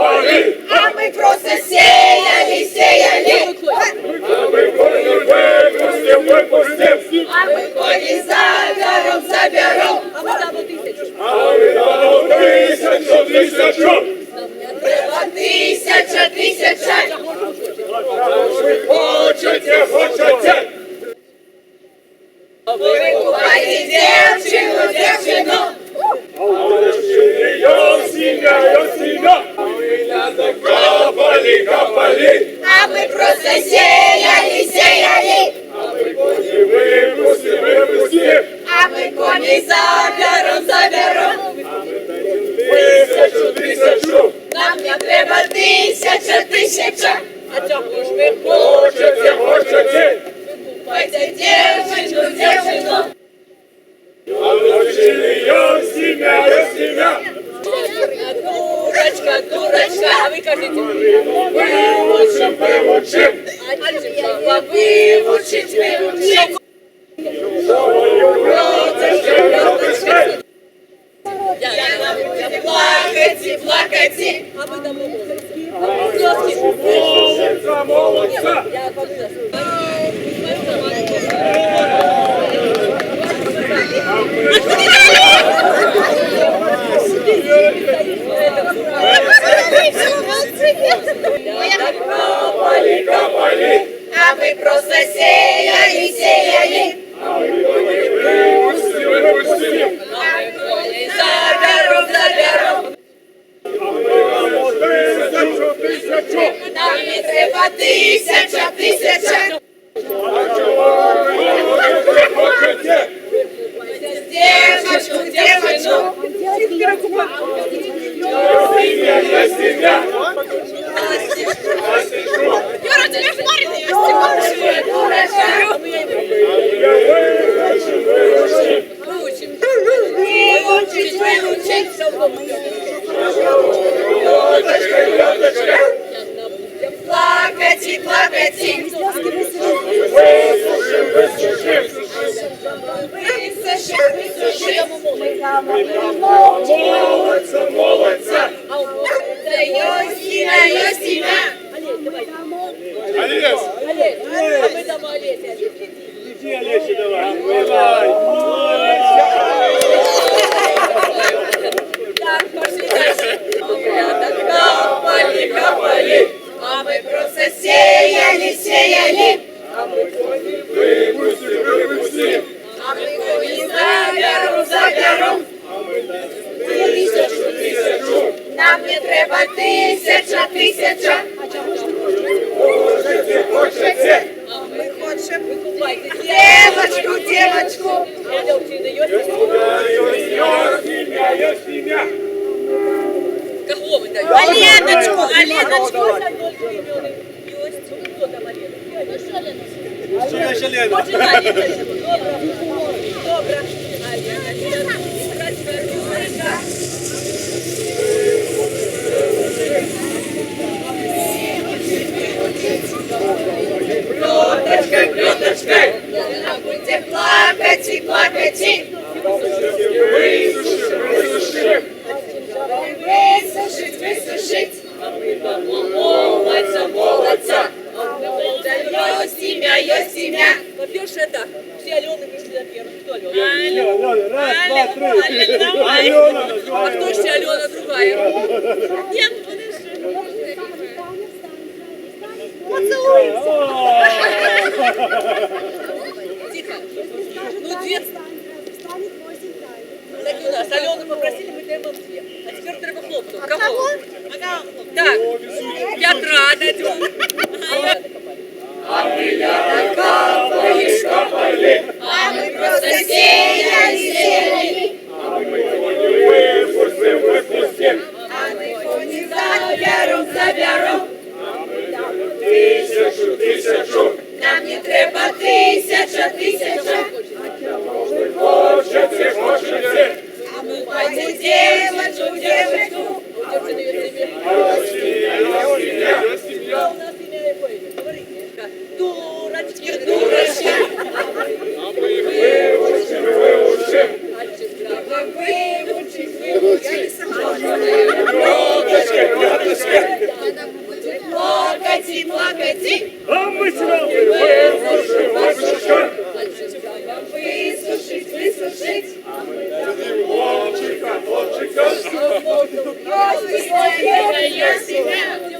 копали, а мы просто сеяли, сеяли. а мы кони выпустим, выпустим, А мы кони заберем, заберем. а мы дамо тысячу, тысячу. Треба тисяча, тисяча. Ви хочете, хочете. Викупайте дівчину, дівчину. А дівчини йосіня, а ми ляда копали, копали, А мы просто сеяли, сеяли. а ми коні випустим, випустим, А мы кони заберем, заберем. тисячу, тисячу. Нам не треба тисяча, тисяча. А чому ж ви Хочете, хочете. Викупайте дівчину, дівчину. А дівчини йосіня, йосіня. Дурочка, дурочка. А вы кажете, Вивучим, вивучим. вивучить, вивучить. Я буду плакать и плакать. А вы там Молодця, молодця. Копали, копали, А мы просто сеяли, сеяли. а ми коні випустим, випустим, А мы кони заберем, заберем. а ми дамо тисячу, тисячу. Нам не треба тисяча, тисяча. А чого ви хочете? Девочку, девочку. Йосіня, йосіня. Юра, ты не смотри, я дурочка. Я вивучим, вивучим. Выучить, выучить. Льоточка, льоточка. Плакать и плакать. Висушим, висушим. Высушить, высушить. Молодця, молодця. Да Йосина, Йосина. Олесь. А мы там Олеся. Иди, Олеся, давай. Давай. Так, пошли дальше. Копали, копали. А мы просто сеяли, сеяли. Випустим, випустим. А мы кони заберем, заберем. Тисячу, тисячу. Нам не треба тисяча, тисяча. Хочете, хочете. А мы хочем девочку, девочку. Йосіня, йосіня. Кого вы даете? Оленочку, Оленочку. Добре. Клёточкой, клёточкой. Будете плакать и плакать. Висушим, висушим. Высушить, высушить. Молодца, молодца. Есть имя, есть имя. Во-первых, это все Алены пришли на первую. Кто Алена? Алена, раз, два, три. Алена, Алена, А кто еще Алена другая? Нет, тихо. Ну, две. Так и у нас. Алену попросили, мы даем вам две. А теперь треба хлопнуть. Кого? Так, Петра дадим. а меня копали, копали, А мы просто сеяли, сеяли. а мы кони выпустим, выпустим, А мы кони заберем, заберем. тисячу, тисячу. Нам не треба тисяча, тисяча. Хочете, хочете. А мы пойдем девочку, девочку. Йосіня, йосіня. плакати, плакати. А ми сюди висушимо, висушимо. Вам висушить, висушить. Хлопчика, хлопчика. Я себя,